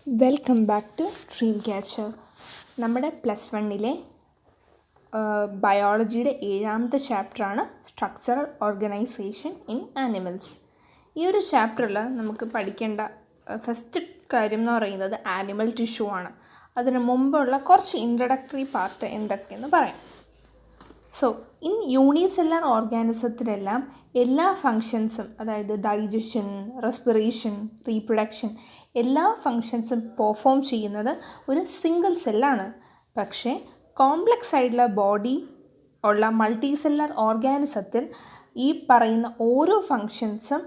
Welcome back to dream catcher. നമ്മുടെ +1 ബയോളജിയുടെ 7ാമത്തെ ചാപ്റ്ററാണ് structural organisation in animals. ഈ ഒരു ചാപ്റ്ററിൽ നമുക്ക് പഠിക്കേണ്ട ഫസ്റ്റ് കാര്യം എന്ന് പറയുന്നത് ആനിമൽ ടിഷ്യൂ ആണ്. അതിന് മുമ്പുള്ള കുറച്ച് ഇൻട്രഡക്ടറി പാർട്ട് എന്തൊക്കെയെന്ന് പറയാം. സോ ഇൻ യൂണിസെല്ലുലാർ ഓർഗാനിസത്തിലെല്ലാം എല്ലാ ഫങ്ഷൻസും, അതായത് ഡൈജഷൻ, റെസ്പിറേഷൻ, റീപ്രൊഡക്ഷൻ, എല്ലാ ഫങ്ഷൻസും പെർഫോം ചെയ്യുന്നത് ഒരു സിംഗിൾ സെല്ലാണ്. പക്ഷേ കോംപ്ലക്സ് ആയിട്ടുള്ള ബോഡി ഉള്ള മൾട്ടി സെല്ലുലാർ ഓർഗാനിസത്തിൽ ഈ പറയുന്ന ഓരോ ഫങ്ഷൻസും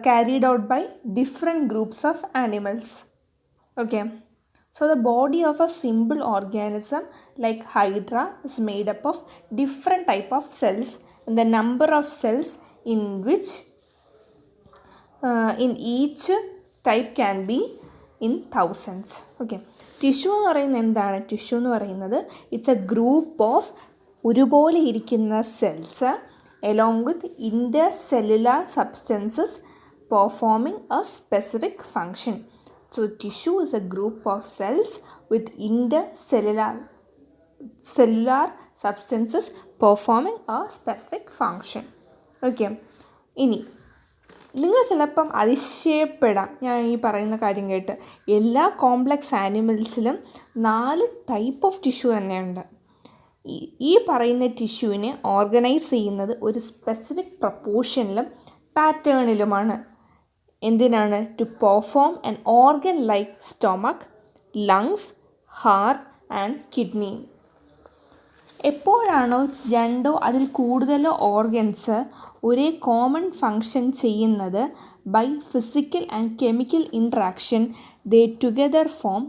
carried out by different groups of animals. Okay, so the body of a simple organism like Hydra is made up of different type of cells, and the number of cells in which in each type can be in thousands. Okay, tissue എന്ന് പറയുന്നത് എന്താണ്? Tissue എന്ന് പറയുന്നത് it's A group of ഒരുപോലെ ഇരിക്കുന്ന cells along with intercellular substances performing a specific function. So tissue is a group of cells with intercellular substances performing a specific function. Okay, ഇനി നിങ്ങൾ ചിലപ്പം അതിശയപ്പെടാം ഞാൻ ഈ പറയുന്ന കാര്യം കേട്ട്. എല്ലാ കോംപ്ലക്സ് ആനിമൽസിലും 4 ടൈപ്പ് ഓഫ് ടിഷ്യൂ തന്നെയുണ്ട്. ഈ പറയുന്ന ടിഷ്യൂവിനെ ഓർഗനൈസ് ചെയ്യുന്നത് ഒരു സ്പെസിഫിക് പ്രപ്പോർഷനിലും പാറ്റേണിലുമാണ്. എന്തിനാണ്? To perform an organ like stomach, lungs, heart and kidney. എപ്പോഴാണോ 2 അതിൽ കൂടുതലോ ഓർഗൻസ് ഒരേ കോമൺ ഫങ്ഷൻ ചെയ്യുന്നത്, by physical and chemical interaction they together form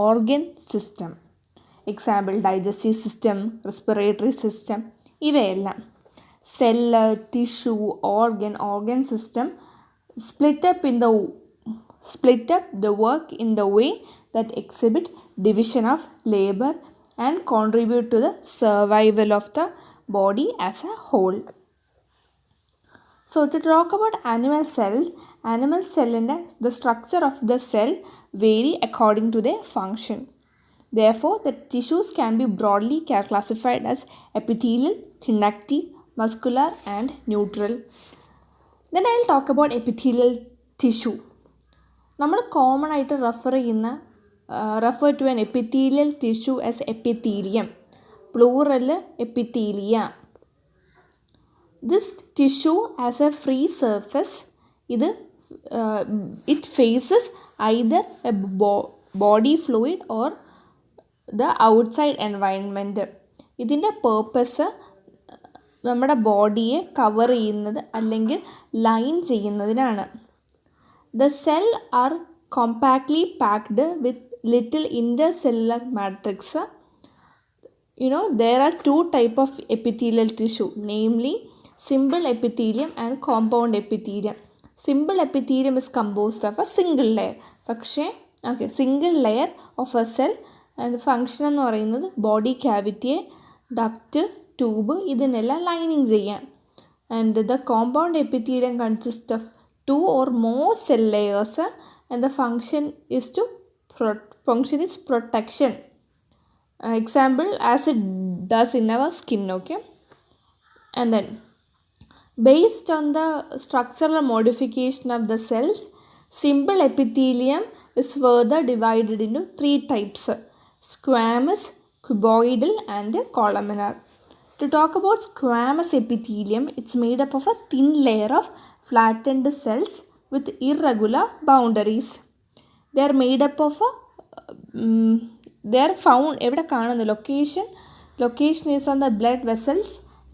organ system. Example digestive system, respiratory system, ഇവയെല്ലാം. Cell, tissue, organ system split up the work in the way that exhibit division of labor and contribute to the survival of the body as a whole. So to talk about animal cell in the structure of the cell vary according to their function. Therefore, the tissues can be broadly classified as epithelial, connective, muscular and neutral. Then I will talk about epithelial tissue. നമ്മൾ common ആയിട്ട് refer to an epithelial tissue as epithelium, plural epithelia. This tissue has a free surface. It faces either a body fluid or the outside environment. ഇതിൻ്റെ purpose നമ്മുടെ ബോഡിയെ cover ചെയ്യുന്നത് അല്ലെങ്കിൽ line ചെയ്യുന്നതിനാണ്. The cell are compactly packed with little intercellular matrix. there are 2 type of epithelial tissue, namely simple epithelium and compound epithelium. Simple epithelium is composed of a single layer. Single layer of a cell and function എന്ന് പറയുന്നത് body ക്യാവിറ്റിയെ duct, tube ഇതിനെല്ലാം lining ചെയ്യാൻ. And the compound epithelium consist of 2 or more cell layers and the function is protection. Example, as it does in our skin. Okay, and then based on the structural modification of the cells, simple epithelium is further divided into 3 types: squamous, cuboidal and columnar. To talk about squamous epithelium, it's made up of a thin layer of flattened cells with irregular boundaries. They are made up of they are found എവിടെ കാണുന്നു? Location is on the blood vessels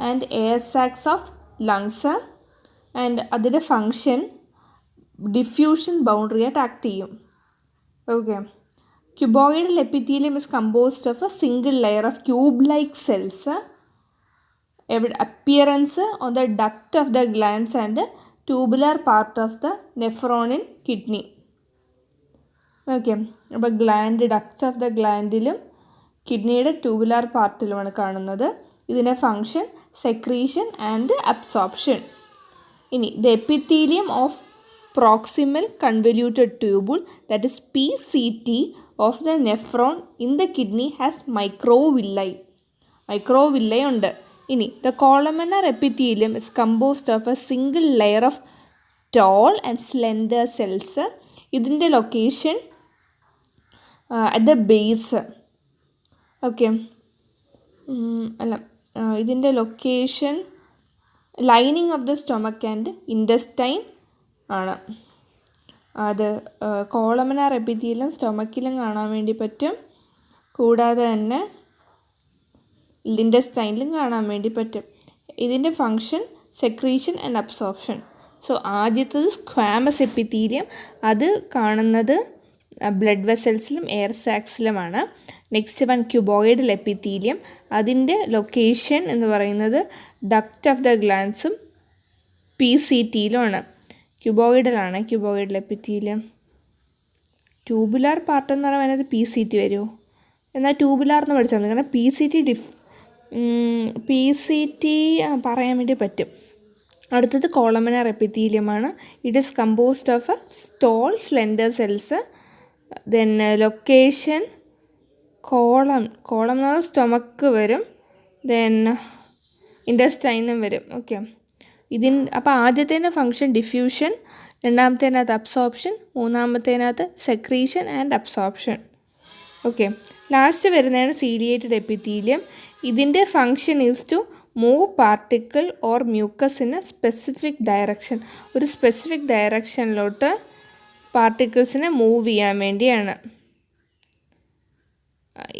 and air sacs of lungs. And അതിൻ്റെ function diffusion boundary ആയിട്ട് act ചെയ്യും. Okay, cuboidal epithelium is composed of a single layer of tube-like cells. Appearance on the duct of the glands and tubular part of the nephron in kidney. Okay, അപ്പോൾ ducts of the ഗ്ലാൻഡിലും കിഡ്നിയുടെ tubular പാർട്ടിലുമാണ് കാണുന്നത്. ഇതിൻ്റെ function secretion and absorption. ഇനി the epithelium of proximal convoluted tubule, that is PCT, of the nephron in the kidney has microvilli. Microvilli ഉണ്ട്. ഇനി the columnar epithelium is composed of a single layer of tall and slender cells. ഇതിൻ്റെ location at the base. Okay, അല്ല, ഇതിൻ്റെ location lining of the stomach and intestine ആണ്. അത് കോളമനാർ epithelium സ്റ്റൊമക്കിലും കാണാൻ വേണ്ടി പറ്റും, കൂടാതെ തന്നെ ഇൻറ്റസ്റ്റൈനിലും കാണാൻ വേണ്ടി പറ്റും. ഇതിൻ്റെ function secretion and absorption. So ആദ്യത്തത് സ്ക്വാമസ് എപ്പിത്തീലിയം, അത് കാണുന്നത് ബ്ലഡ് വെസൽസിലും എയർ സാക്സിലുമാണ്. നെക്സ്റ്റ് വൺ ക്യൂബോയിഡൽ എപ്പിത്തീലിയം, അതിൻ്റെ ലൊക്കേഷൻ എന്ന് പറയുന്നത് ഡക്റ്റ് ഓഫ് ദ ഗ്ലാൻസും PCTയിലുമാണ്. ക്യൂബോയിഡലാണ് ക്യൂബോയിഡൽ എപ്പിത്തീലിയം. ട്യൂബുലാർ പാർട്ട് എന്ന് പറയുന്നത് PCT വരുമോ? എന്നാൽ ട്യൂബുലാർ എന്ന് പഠിച്ചാൽ മതി, കാരണം PCT പറയാൻ വേണ്ടി പറ്റും. അടുത്തത് കോളമനാർ എപ്പിത്തീലിയമാണ്. It is composed of a tall slender cells. Then location column എന്ന് പറഞ്ഞാൽ സ്റ്റൊമക്ക് വരും, ദെൻ ഇൻറ്റസ്റ്റൈനും വരും. ഓക്കെ, അപ്പോൾ ആദ്യത്തേൻ്റെ ഫങ്ഷൻ ഡിഫ്യൂഷൻ, രണ്ടാമത്തേനകത്ത് അബ്സോർപ്ഷൻ, മൂന്നാമത്തേനകത്ത് secretion and absorption. Okay, last വരുന്നതാണ് സീലിയേറ്റഡ് എപ്പിത്തീലിയം. ഇതിൻ്റെ function is to move particle or mucus in a specific direction. ഒരു സ്പെസിഫിക് ഡയറക്ഷനിലോട്ട് പാർട്ടിക്കിൾസിനെ മൂവ് ചെയ്യാൻ വേണ്ടിയാണ്.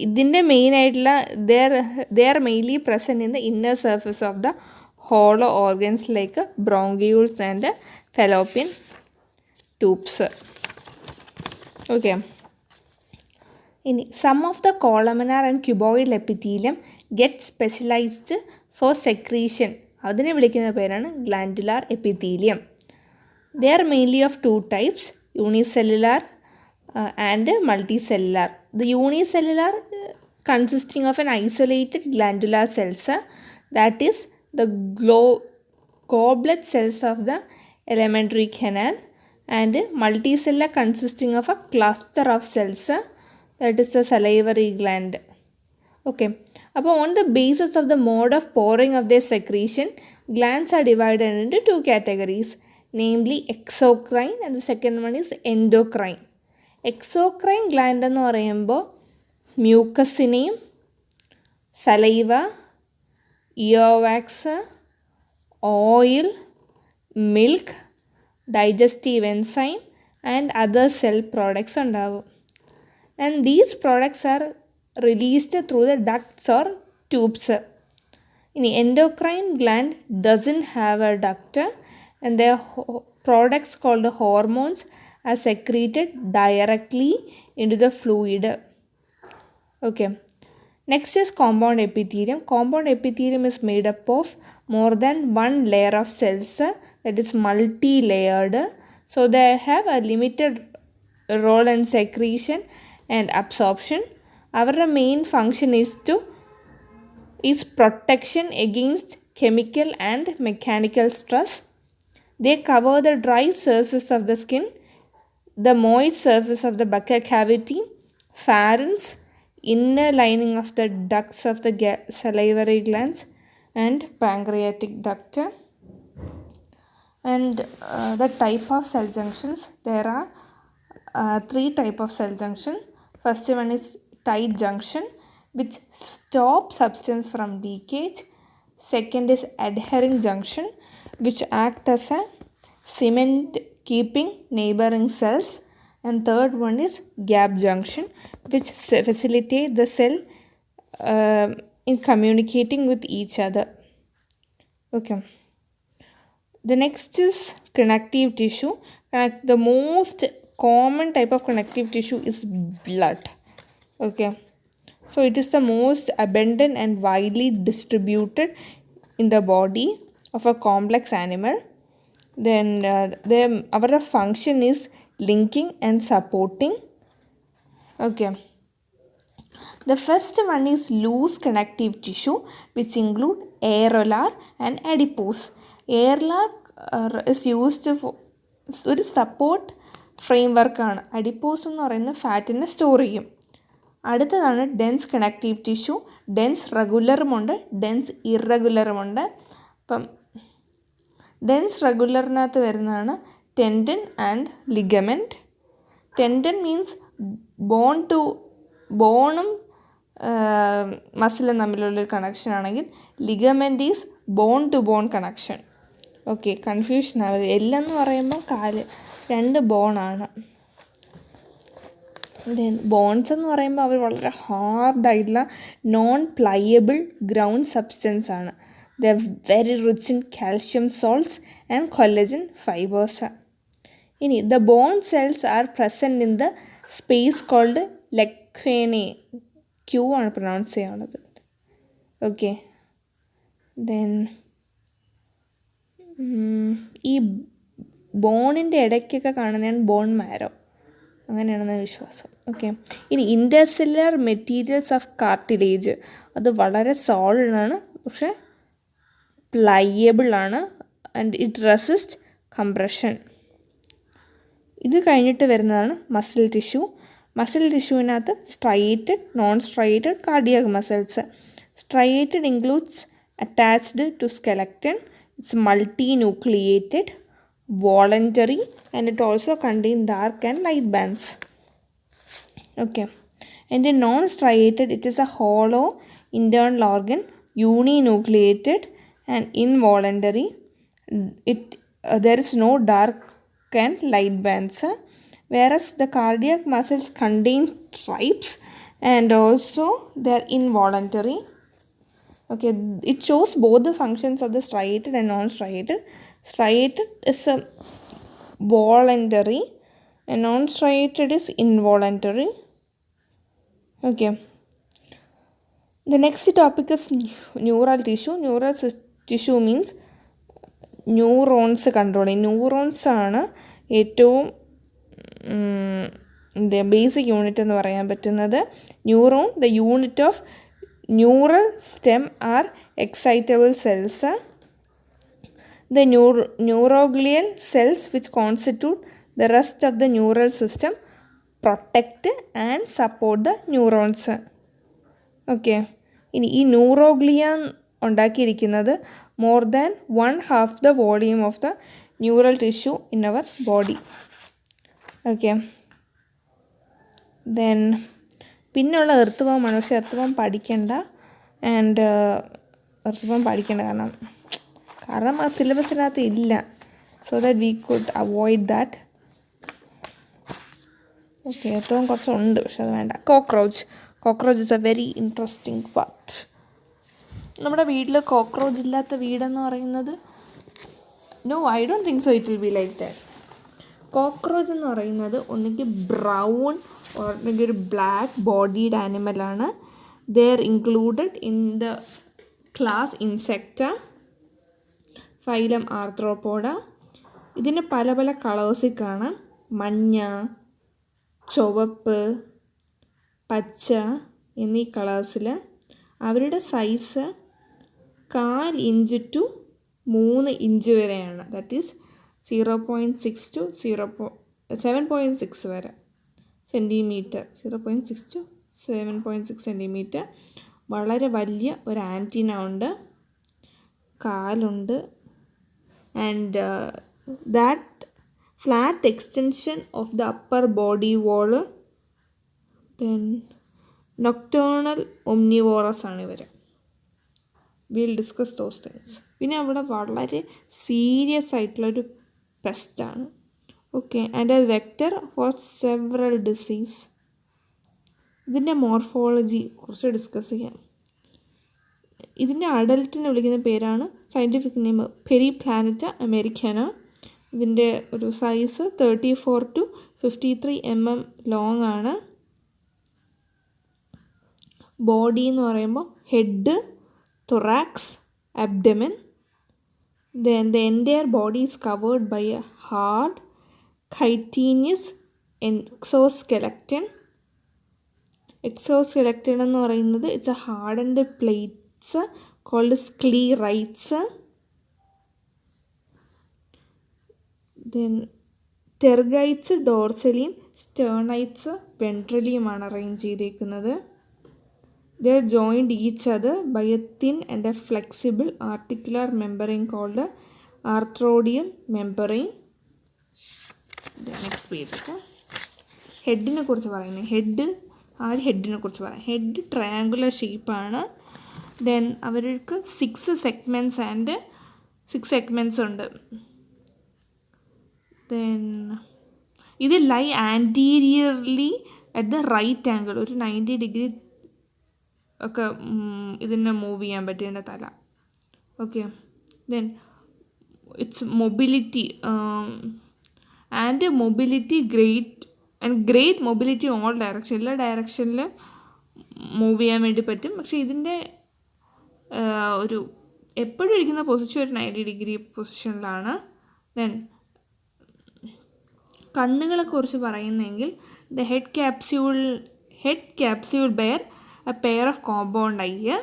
ഇതിൻ്റെ മെയിനായിട്ടുള്ള they are mainly present in the inner surface of the hollow organs like bronchioles and Fallopian tubes. Okay, ഇനി some of the columnar and cuboidal epithelium get specialised for secretion. അതിനെ വിളിക്കുന്ന പേരാണ് glandular epithelium. They are mainly of two types, unicellular and multicellular. The unicellular consisting of an isolated glandular cells, that is the goblet cells of the alimentary canal, and multicellular consisting of a cluster of cells, that is the salivary gland. Okay, അപ്പോൾ on the basis of the mode of pouring of their secretion, glands are divided into two categories, namely exocrine and the second one is endocrine. Exocrine gland എന്ന് പറയുമ്പോൾ മ്യൂക്കസിനെയും saliva, earwax, oil, milk, digestive enzyme and other cell products ഉണ്ടാവും. And these products are released through the ducts or tubes. ഇനി endocrine gland doesn't have a duct and the products called hormones are secreted directly into the fluid. Okay, next is compound epithelium. Compound epithelium is made up of more than one layer of cells, that is multi-layered. So they have a limited role in secretion and absorption. Our main function is protection against chemical and mechanical stress. They cover the dry surface of the skin, the moist surface of the buccal cavity, pharynx, inner lining of the ducts of the salivary glands, and pancreatic duct. And the type of cell junctions, there are three type of cell junction. First one is tight junction, which stop substance from leakage. Second is adhering junction, which act as a cement keeping neighboring cells. And third one is gap junction, which facilitate the cell in communicating with each other. Okay, the next is connective tissue. The most common type of connective tissue is blood. Okay, so it is the most abundant and widely distributed in the body of a complex animal. Then our function is linking and supporting. Okay, the first one is loose connective tissue, which include areolar and adipose. Areolar is used ഒരു support frame വർക്കാണ്. Adipose എന്ന് പറയുന്ന ഫാറ്റിനെ store ചെയ്യും. അടുത്തതാണ് dense connective tissue. Dense റെഗുലറുമുണ്ട്, dense ഇറഗുലറുമുണ്ട്. അപ്പം ഡെൻസ് റെഗുലറിനകത്ത് വരുന്നതാണ് tendon and ligament. Tendon means ബോണും മസിലും തമ്മിലുള്ളൊരു കണക്ഷൻ ആണെങ്കിൽ ligament is bone to bone connection. Okay, confusion ആവരുത്. എല്ലെന്ന് പറയുമ്പോൾ കാല് 2 ബോണാണ്. ബോൺസ് എന്ന് പറയുമ്പോൾ അവർ വളരെ ഹാർഡായിട്ടുള്ള നോൺ പ്ലയബിൾ ഗ്രൗണ്ട് സബ്സ്റ്റൻസ് ആണ്. The very rich in calcium salts and collagen fibres. ഇനി the bone cells are present in the space called lacunae. Q ആണ് പ്രൊനൗൺസ് ചെയ്യാനുള്ളത്. ഓക്കെ, ദെൻ ഈ ബോണിൻ്റെ ഇടയ്ക്കൊക്കെ കാണുന്നതാണ് ബോൺ മാരോ, അങ്ങനെയാണെന്ന് വിശ്വാസം. ഓക്കെ, ഇനി ഇൻ്റർസെല്ലുലാർ മെറ്റീരിയൽസ് ഓഫ് കാർട്ടിലേജ്. അത് വളരെ സോളിഡാണ്, പക്ഷേ പ്ലയബിളാണ് ആൻഡ് ഇറ്റ് റെസിസ്റ്റ് കംപ്രഷൻ. ഇത് കഴിഞ്ഞിട്ട് വരുന്നതാണ് മസിൽ ടിഷ്യൂ. മസിൽ ടിഷ്യൂവിനകത്ത് striated, non striated, cardiac muscles. Striated includes attached to skeleton. It's multinucleated, voluntary, and it also contains dark and light bands. Okay, and in non-striated, it is a hollow internal organ, uninucleated and involuntary. There is no dark and light bands, whereas the cardiac muscles contain stripes and also they are involuntary. Okay, it shows both the functions of the striated and non-striated. Striated is a voluntary and non-striated is involuntary. Okay, the next topic is neural tissue. Neural tissue means neurons control ചെയ്യും. Neurons ആണ് ഏറ്റവും basic unit എന്ന് പറയാൻ പറ്റുന്നത്. Neuron, the unit of neural stem are excitable cells. The neuroglial cells which constitute the rest of the neural system protect and support the neurons. Okay, ഇനി ഈ neuroglia ഉണ്ടാക്കിയിരിക്കുന്നത് more than 1/2 the volume of the neural tissue in our body. Okay, then പിന്നെയുള്ള എർത്തുവമാണ്. പക്ഷേ എർത്തുവം പഠിക്കേണ്ട കാരണം ആ സിലബസിനകത്ത് ഇല്ല. So that we could avoid that. Okay, earthworm കുറച്ചുണ്ട്, പക്ഷെ അത് വേണ്ട. Cockroach is a very interesting part. നമ്മുടെ വീട്ടിൽ കോക്രോച്ച് ഇല്ലാത്ത വീടെന്ന് പറയുന്നത് no, I don't think so it will be like that. Cockroach എന്ന് പറയുന്നത് ഒന്നുകിൽ ബ്രൗൺ അല്ലെങ്കിൽ ഒരു ബ്ലാക്ക് ബോഡീഡ് ആനിമലാണ്. They are included in the class Insecta, phylum Arthropoda. ഇതിന് പല പല കളേഴ്സിൽ കാണാം. മഞ്ഞ, ചുവപ്പ്, പച്ച എന്നീ കളേഴ്സിൽ. അവരുടെ സൈസ് 1/4 ഇഞ്ച് ടു 3 ഇഞ്ച് വരെയാണ്. ദാറ്റ് ഈസ് 0.6 to 7.6 വരെ സെൻറ്റിമീറ്റർ. 0.6 to 7.6 centimetre. വളരെ വലിയ ഒരു ആൻറ്റിന ഉണ്ട്, കാലുണ്ട്, and that flat extension of the upper body wall. Then nocturnal omnivorous ആണ് ഇവർ. Will discuss those things. പിന്നെ അവിടെ വളരെ സീരിയസ് ആയിട്ടുള്ളൊരു പെസ്റ്റാണ്. Okay, and a vector for several disease. ഇതിൻ്റെ മോർഫോളജി കുറച്ച് ഡിസ്കസ് ചെയ്യാം. ഇതിൻ്റെ അഡൽട്ടിനെ വിളിക്കുന്ന പേരാണ് സയൻറ്റിഫിക് നെയിം പെരിപ്ലാനറ്റ അമേരിക്കാന. ഇതിൻ്റെ ഒരു സൈസ് 34 to 53 mm ലോങ് ആണ്. ബോഡി എന്ന് പറയുമ്പോൾ head, thorax, abdomen. Then the entire body is covered by a hard chitinous exoskeleton. Exoskeleton എന്ന് പറയുന്നത് it's a hardened plates called sclerites. Then tergites ഡോർസലിയും sternites വെൻട്രലിയുമാണ് arrange ചെയ്തേക്കുന്നത്. They are joined each other by a thin and a flexible articular membrane called the arthrodial membrane. Next page. ഹെഡിനെ കുറിച്ച് പറയുന്നത്, ഹെഡിനെ കുറിച്ച് പറയാം. ഹെഡ് ട്രയാങ്കുലർ ഷേപ്പാണ്. Then അവർക്ക് 6 സെഗ്മെൻറ്റ്സ് ഉണ്ട്. ദെൻ ഇത് lie anteriorly at the right angle, ഒരു 90 ഡിഗ്രി ഒക്കെ ഇതിനെ മൂവ് ചെയ്യാൻ പറ്റും എൻ്റെ തല. Okay. Then it's mobility and mobility great mobility all direction, എല്ലാ ഡയറക്ഷനിലും മൂവ് ചെയ്യാൻ വേണ്ടി പറ്റും. പക്ഷേ ഇതിൻ്റെ ഒരു എപ്പോഴും ഇരിക്കുന്ന പൊസിഷൻ ഒരു 90 ഡിഗ്രി പൊസിഷനിലാണ്. ദെൻ കണ്ണുകളെക്കുറിച്ച് പറയുന്നെങ്കിൽ the head capsule bear a pair of compound eye.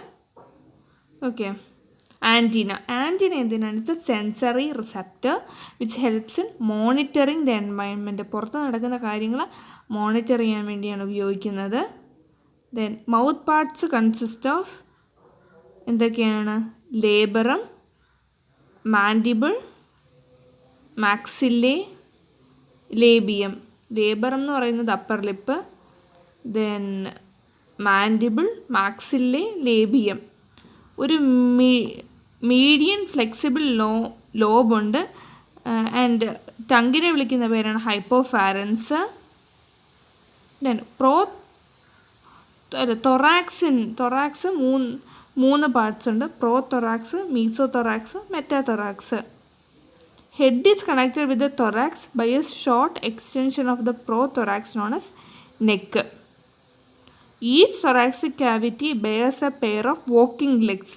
Okay. Antenna എന്തിനാണ്? It's a sensory receptor which helps in monitoring the environment. പുറത്ത് നടക്കുന്ന കാര്യങ്ങൾ മോണിറ്റർ ചെയ്യാൻ വേണ്ടിയാണ് ഉപയോഗിക്കുന്നത്. Then mouth parts consist of എന്തൊക്കെയാണ്? Labrum, mandible, maxillae, labium. Labrum എന്ന് പറയുന്നത് upper lip. Then mandible, maxillae, labium. ഒരു മീഡിയൻ ഫ്ലെക്സിബിൾ ലോബുണ്ട്. ആൻഡ് ടങ്കിനെ വിളിക്കുന്ന പേരാണ് ഹൈപ്പോഫാരൻസ്. ദെൻ തൊറാക്സ് 3 പാർട്സ് ഉണ്ട്. പ്രോതൊറാക്സ്, മീസോതൊറാക്സ്, മെറ്റാതൊറാക്സ്. Head is connected with the thorax by a short extension of the prothorax known as neck. Each thoracic cavity bears a pair of walking legs.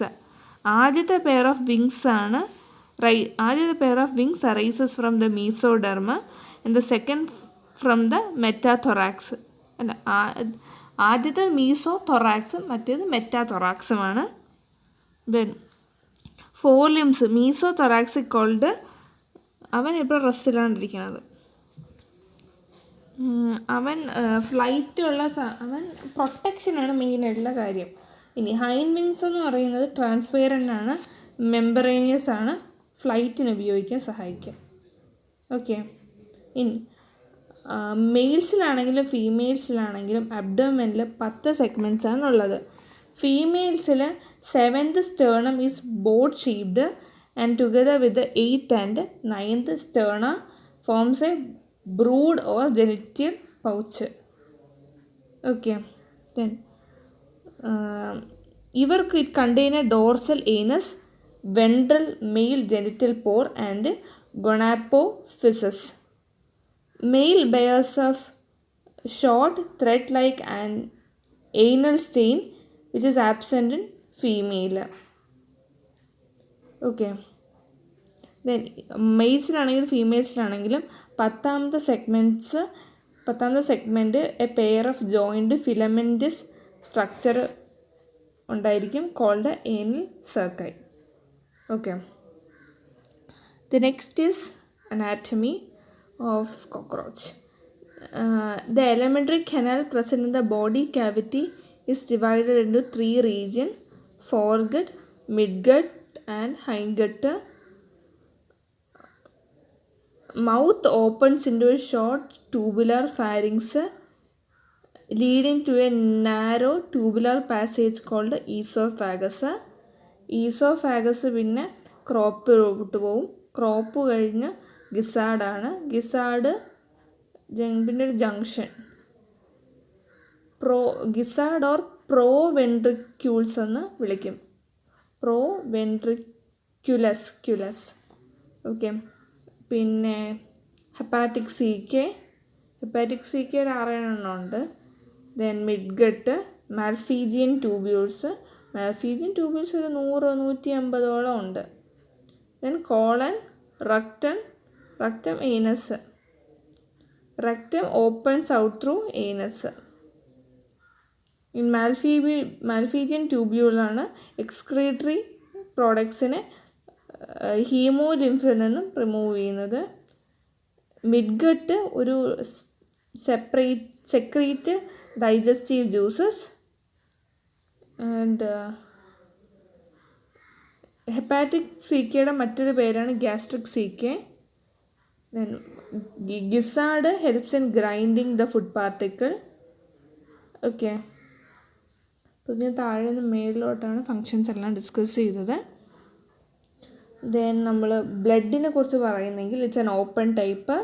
ആദ്യത്തെ pair of wings arises from the mesoderma and the second from the metathorax. അല്ല, ആദ്യത്തെ മീസോതൊറാക്സും മറ്റേത് മെറ്റാതൊറാക്സുമാണ്. Then 4 limbs. Mesothoracic called, അവൻ ഇപ്പോൾ റെസ്റ്റിലാണ്ടിരിക്കുന്നത്. അവൻ അവൻ പ്രൊട്ടക്ഷനാണ് മെയിനായിട്ടുള്ള കാര്യം. ഇനി ഹൈൻഡ് വിങ്സ് എന്ന് പറയുന്നത് ട്രാൻസ്പെയറൻ്റ് ആണ്, മെമ്പറേനിയസ് ആണ്, ഫ്ലൈറ്റിന് ഉപയോഗിക്കാൻ സഹായിക്കും. ഓക്കെ. ഇനി മെയിൽസിലാണെങ്കിലും ഫീമെയിൽസിലാണെങ്കിലും അബ്ഡോമെനിൽ 10 സെഗ്മെൻറ്റ്സ് ആണുള്ളത്. ഫീമെയിൽസിൽ 7th sternum is boat shaped and together with the 8th and 9th sterna forms a brood or genital pouch. Okay. Then ഇവർക്ക് it contain a dorsal anus, ventral male genital pore and gonapophysis. Male bears of short thread-like and anal stain which is absent in female. Okay. Then മെയിൽസിലാണെങ്കിലും ഫീമെയിൽസിലാണെങ്കിലും 10th segment a pair of joint filamentous structure ഉണ്ടായിരിക്കും, called anal cerci. Okay. The next is anatomy of cockroach. The alimentary canal present in the body cavity is divided into 3 regions: foregut, midgut and hindgut. Mouth opens into a short tubular pharynx leading to a narrow tubular passage called esophagus. പിന്നെ crop വിട്ടുപോകും. Crop കഴിഞ്ഞ് ഗിസാർഡാണ്. പിന്നെ ഒരു junction. Gizzard or പ്രോവെൻട്രിക്യൂൾസ് എന്ന് വിളിക്കും. പ്രോവെൻട്രിക്യുലസ്. Okay. പിന്നെ hepatic C K ഒരു 6 ഉണ്ട്. ദെൻ മിഡ്ഗട്ട്, മാൽഫീജിയൻ ട്യൂബ്യൂൾസ് ഒരു 100-150 ഉണ്ട്. Then colon, rectum anus. Rectum opens out through anus. Malpighian ട്യൂബ്യൂളാണ് എക്സ്ക്രീറ്ററി പ്രോഡക്ട്സിനെ ഹീമോലിംഫിൽ നിന്നും റിമൂവ് ചെയ്യുന്നത്. മിഡ്ഗട്ട് ഒരു secrete digestive juices. And hepatic സീക്കയുടെ മറ്റൊരു പേരാണ് gastric caeca. Then gizzard helps in grinding the food particle. Okay, അപ്പോൾ ഇതിന് താഴെ നിന്ന് മേളിലോട്ടാണ് ഫങ്ഷൻസ് എല്ലാം ഡിസ്കസ് ചെയ്തത്. ദെൻ നമ്മൾ ബ്ലഡിനെ കുറിച്ച് പറയുന്നെങ്കിൽ it's an open type.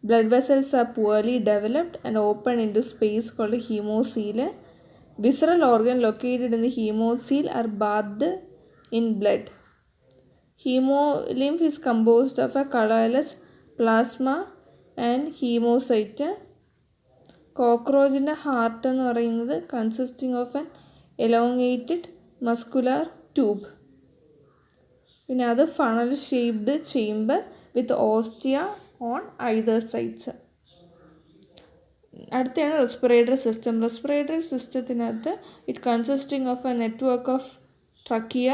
Blood vessels are poorly developed and open into space called haemocoel. Visceral organ located in the haemocoel are bathed in blood. Hemolymph is composed of a colorless plasma and hemocyte. കോക്രോച്ചിൻ്റെ heart എന്ന് പറയുന്നത് consisting of an elongated muscular tube. പിന്നെ അത് funnel shaped chamber with ostia on either sides. അടുത്താണ് respiratory system. Respiratory സിസ്റ്റത്തിനകത്ത് it consisting of a network of trachea.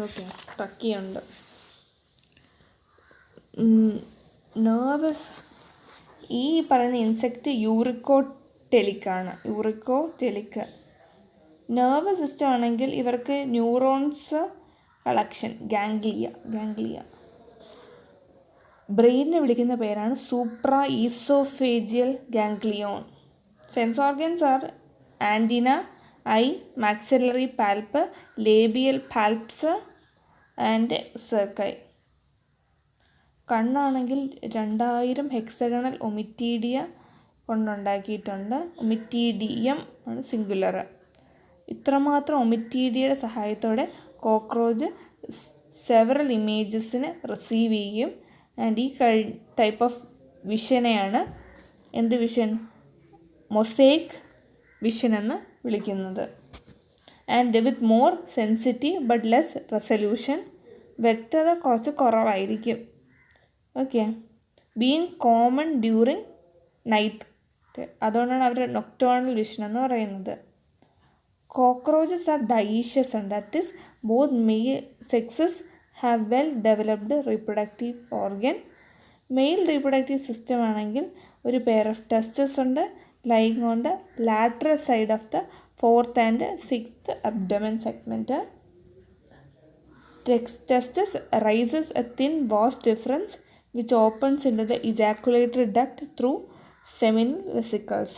Okay, trachea ഉണ്ട്. Nervous, ഈ പറയുന്ന ഇൻസെക്റ്റ് യൂറിക്കോടെലിക്കാണ്. യൂറിക്കോടെലിക്ക്. നെർവസ് സിസ്റ്റം ആണെങ്കിൽ ഇവർക്ക് ന്യൂറോൺസ് കളക്ഷൻ ഗാംഗ്ലിയ. ബ്രെയിനിനെ വിളിക്കുന്ന പേരാണ് supra oesophageal ganglion. Sense organs are antenna, eye, maxillary palp, labial palps and cerci. കണ്ണാണെങ്കിൽ 2000 hexagonal ommatidia കൊണ്ടുണ്ടാക്കിയിട്ടുണ്ട്. ഒമിറ്റീഡിയം ആണ് സിംഗുലർ. ഇത്രമാത്രം ഒമിറ്റീഡിയയുടെ സഹായത്തോടെ കോക്രോച്ച് സെവറൽ ഇമേജസിന് റിസീവ് ചെയ്യും. ആൻഡ് ഈ ടൈപ്പ് ഓഫ് വിഷനെയാണ് എന്ത് വിഷൻ? മൊസൈക്ക് വിഷൻ എന്ന് വിളിക്കുന്നത്. And with more sensitive but less resolution. വ്യക്തത കുറച്ച് കുറവായിരിക്കും. Okay, being common during night. അതുകൊണ്ടാണ് അവരുടെ നൊക്ടേണൽ വിഷൻ എന്ന് പറയുന്നത്. Cockroaches are dioecious and that is both male sexes have well developed reproductive organ. Male reproductive system ആണെങ്കിൽ ഒരു pair of testes ഉണ്ട് lying on the lateral side of the 4th and 6th abdomen segment. Testis raises a thin vas deferens which opens into the ejaculatory duct through seminal vesicles.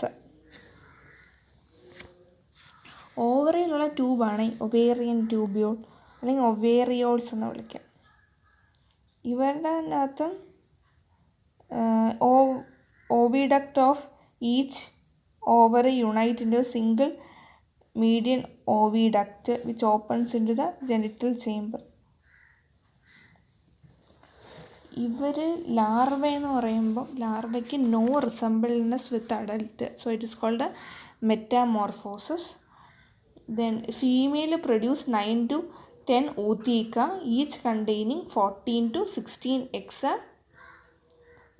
ഓവറിയിലുള്ള ട്യൂബാണ് ovarian tubule അല്ലെങ്കിൽ ovarioles എന്ന് വിളിക്കാം. ഇവരുടെ അകത്തും oviduct of each ovary unite into a single median oviduct which opens into the genital chamber. ഇവർ larva എന്ന് പറയുമ്പോൾ ലാർവയ്ക്ക് no resemblance with adult, so it is called a metamorphosis. Then female produce 9 to 10 ootheca each containing 14 to 16 eggs.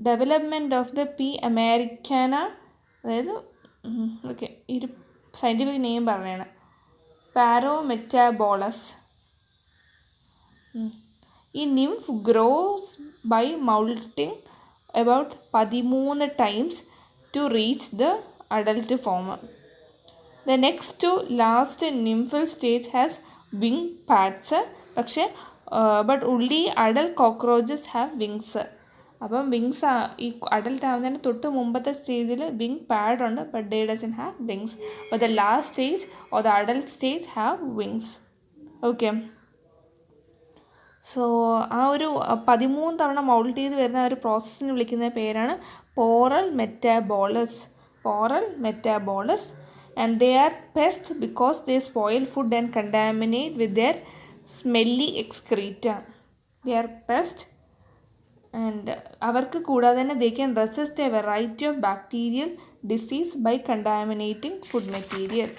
Development of the P americana, അതായത് okay ഈ ഒരു scientific name പറഞ്ഞാണ് paurometabolous. ഈ nymph grows by moulting about 13 times to reach the adult form. The next to last nymphal stage has wing pads, പക്ഷേ but only adult cockroaches have wings. അപ്പം wings ഈ adult ആവുന്നതിന് തൊട്ട് മുമ്പത്തെ സ്റ്റേജിൽ wing pad ഉണ്ട്, but they doesn't have wings. But the last stage or the adult stage have wings. Okay, so ആ ഒരു 13 തവണ മൗൾട്ട് ചെയ്ത് വരുന്ന ഒരു പ്രോസസ്സിന് വിളിക്കുന്ന പേരാണ് paurometabolous. And they are pest because they spoil food and contaminate with their smelly excreta. They are pest. And അവർക്ക് കൂടാതെ തന്നെ they can resist a variety of bacterial disease by contaminating food material.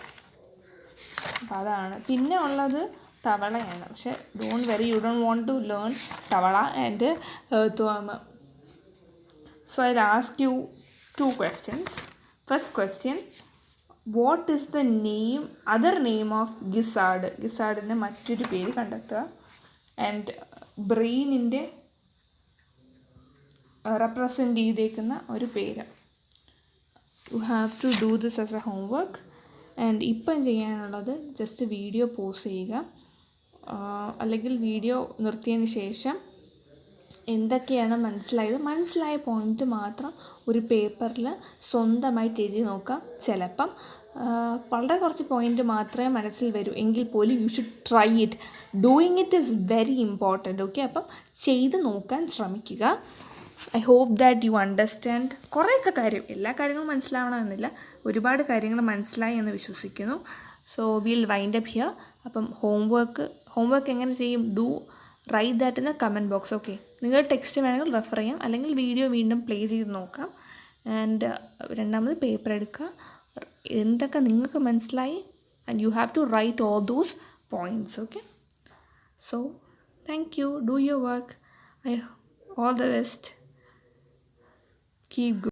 അപ്പം അതാണ്. പിന്നെ ഉള്ളത് തവളയാണ്. പക്ഷേ don't worry, you don't want to learn തവള and earthworm. So I will ask you 2 questions. First question, what is the other name of gizzard? ഗിസാർഡിൻ്റെ മറ്റൊരു പേര് കണ്ടെത്തുക. ആൻഡ് ബ്രെയിനിൻ്റെ റെപ്രസെൻ്റ് ചെയ്തേക്കുന്ന ഒരു പേര്. You have to do this as a homework. And ഇപ്പം ചെയ്യാനുള്ളത് ജസ്റ്റ് വീഡിയോ പോസ് ചെയ്യുക, അല്ലെങ്കിൽ വീഡിയോ നിർത്തിയതിന് ശേഷം എന്തൊക്കെയാണ് മനസ്സിലായ പോയിൻ്റ് മാത്രം ഒരു പേപ്പറിൽ സ്വന്തമായിട്ട് എഴുതി നോക്കുക. ചിലപ്പം വളരെ കുറച്ച് പോയിൻ്റ് മാത്രമേ മനസ്സിൽ വരൂ എങ്കിൽ പോലും you should try it. Doing it is very important. Okay, അപ്പം ചെയ്ത് നോക്കാൻ ശ്രമിക്കുക. I hope that you understand. കുറേയൊക്കെ കാര്യം, എല്ലാ കാര്യങ്ങളും മനസ്സിലാവണമെന്നില്ല, ഒരുപാട് കാര്യങ്ങൾ മനസ്സിലായി എന്ന് വിശ്വസിക്കുന്നു. So will wind up here. അപ്പം ഹോംവർക്ക് എങ്ങനെ ചെയ്യും? Do write that in the comment box. Okay, നിങ്ങൾ ടെക്സ്റ്റ് വേണമെങ്കിൽ റെഫർ ചെയ്യാം, അല്ലെങ്കിൽ വീഡിയോ വീണ്ടും പ്ലേ ചെയ്ത് നോക്കാം. ആൻഡ് രണ്ടാമത് പേപ്പർ എടുക്കുക, എന്തൊക്കെ നിങ്ങൾക്ക് മനസ്സിലായി, and you have to write all those points. Okay, so thank you. Do your work. All the best. Keep good.